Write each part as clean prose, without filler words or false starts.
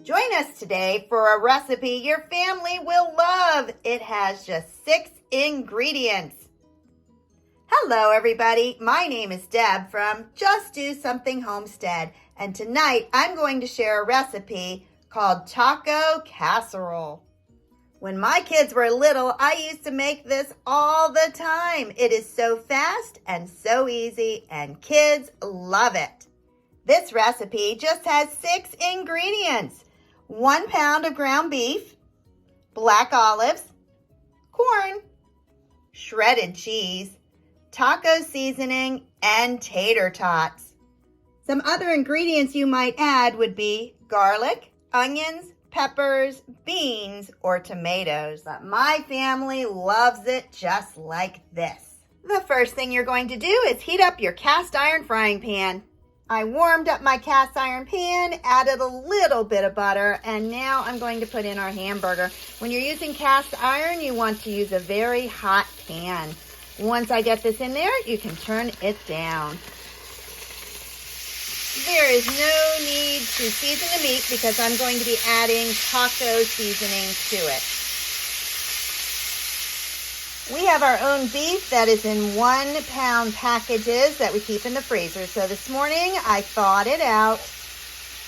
Join us today for a recipe your family will love. It has just 6 ingredients. Hello everybody, my name is Deb from Just Do Something Homestead, and tonight I'm going to share a recipe called taco casserole. When my kids were little, I used to make this all the time. It is so fast and so easy, and kids love it. This recipe just has 6 ingredients: 1 pound of ground beef, black olives, corn, shredded cheese, taco seasoning, and tater tots. Some other ingredients you might add would be garlic, onions, peppers, beans, or tomatoes. But my family loves it just like this. The first thing you're going to do is heat up your cast iron frying pan. I warmed up my cast iron pan, added a little bit of butter, and now I'm going to put in our hamburger. When you're using cast iron, you want to use a very hot pan. Once I get this in there, you can turn it down. There is no need to season the meat because I'm going to be adding taco seasoning to it. We have our own beef that is in 1 pound packages that we keep in the freezer. So this morning I thawed it out,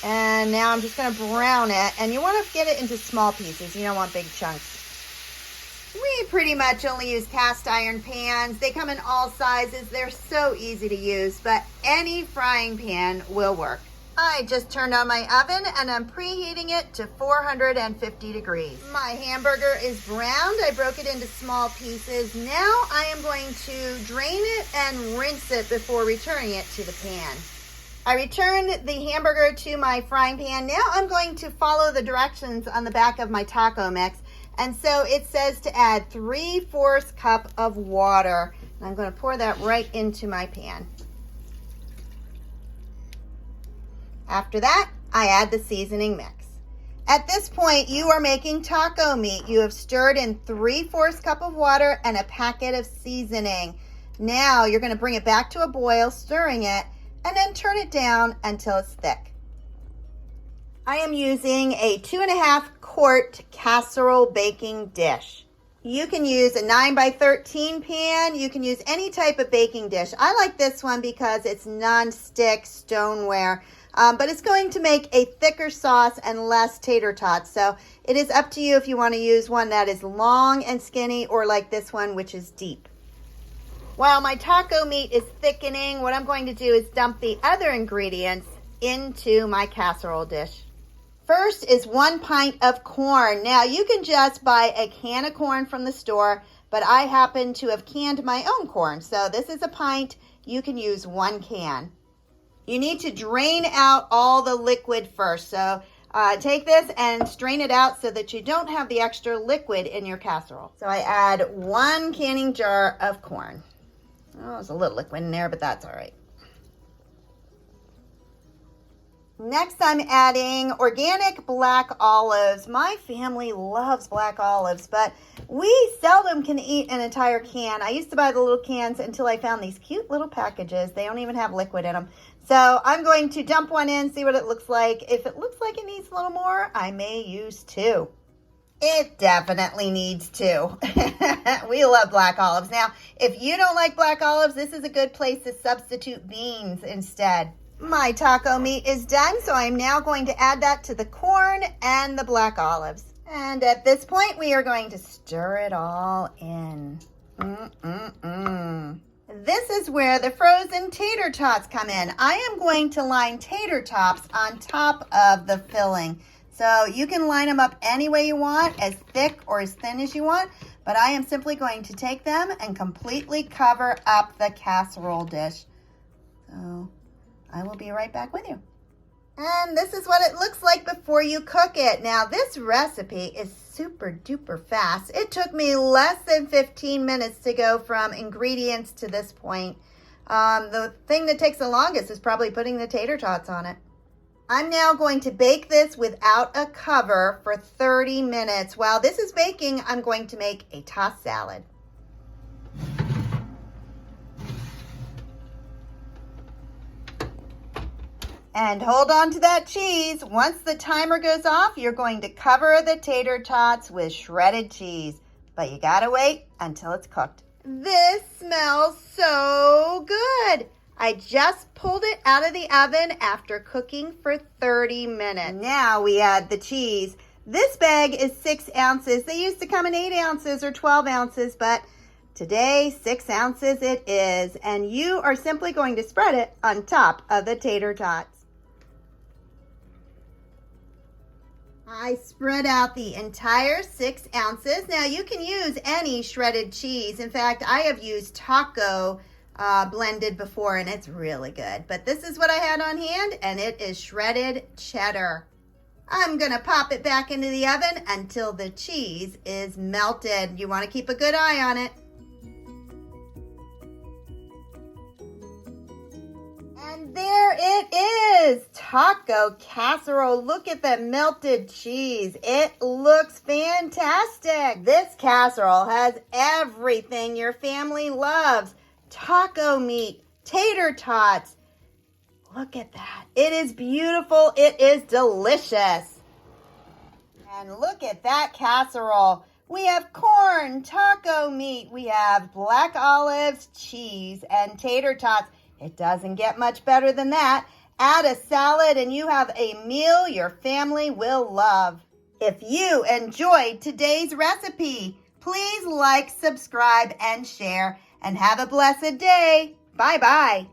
and now I'm just going to brown it. And you want to get it into small pieces. You don't want big chunks. We pretty much only use cast iron pans. They come in all sizes. They're so easy to use, but any frying pan will work. I just turned on my oven and I'm preheating it to 450 degrees. My hamburger is browned. I broke it into small pieces. Now I am going to drain it and rinse it before returning it to the pan. I returned the hamburger to my frying pan. Now I'm going to follow the directions on the back of my taco mix. And so it says to add 3/4 cup of water. And I'm going to pour that right into my pan. After that, I add the seasoning mix. At this point, you are making taco meat. You have stirred in 3/4 cup of water and a packet of seasoning. Now you're going to bring it back to a boil, stirring it, and then turn it down until it's thick. I am using a 2.5 quart casserole baking dish. You can use a 9x13 pan. You can use any type of baking dish. I like this one because it's non-stick stoneware, but it's going to make a thicker sauce and less tater tots. So it is up to you if you want to use one that is long and skinny or like this one, which is deep. While my taco meat is thickening, what I'm going to do is dump the other ingredients into my casserole dish. First is 1 pint of corn. Now you can just buy a can of corn from the store, but I happen to have canned my own corn. So this is a pint. You can use 1 can. You need to drain out all the liquid first. So take this and strain it out so that you don't have the extra liquid in your casserole. So I add 1 canning jar of corn. Oh, there's a little liquid in there, but that's all right. Next, I'm adding organic black olives. My family loves black olives, but we seldom can eat an entire can. I used to buy the little cans until I found these cute little packages. They don't even have liquid in them. So I'm going to dump one in, see what it looks like. If it looks like it needs a little more, I may use 2. It definitely needs 2. We love black olives. Now, if you don't like black olives, this is a good place to substitute beans instead. My taco meat is done, so I'm now going to add that to the corn and the black olives. And at this point, we are going to stir it all in. This is where the frozen tater tots come in. I am going to line tater tots on top of the filling. So you can line them up any way you want, as thick or as thin as you want, but I am simply going to take them and completely cover up the casserole dish. So I will be right back with you. And this is what it looks like before you cook it. Now, this recipe is super duper fast. It took me less than 15 minutes to go from ingredients to this point. The thing that takes the longest is probably putting the tater tots on it. I'm now going to bake this without a cover for 30 minutes. While this is baking, I'm going to make a tossed salad. And hold on to that cheese. Once the timer goes off, you're going to cover the tater tots with shredded cheese. But you gotta wait until it's cooked. This smells so good. I just pulled it out of the oven after cooking for 30 minutes. Now we add the cheese. This bag is 6 ounces. They used to come in 8 ounces or 12 ounces, but today 6 ounces it is. And you are simply going to spread it on top of the tater tots. I spread out the entire 6 ounces. Now you can use any shredded cheese. In fact, I have used taco blended before and it's really good. But this is what I had on hand and it is shredded cheddar. I'm gonna pop it back into the oven until the cheese is melted. You wanna keep a good eye on it. And there it is, taco casserole. Look at that melted cheese. It looks fantastic. This casserole has everything your family loves. Taco meat, tater tots. Look at that. It is beautiful. It is delicious. And look at that casserole. We have corn, taco meat. We have black olives, cheese, and tater tots. It doesn't get much better than that. Add a salad and you have a meal your family will love. If you enjoyed today's recipe, please like, subscribe, and share. And have a blessed day. Bye-bye.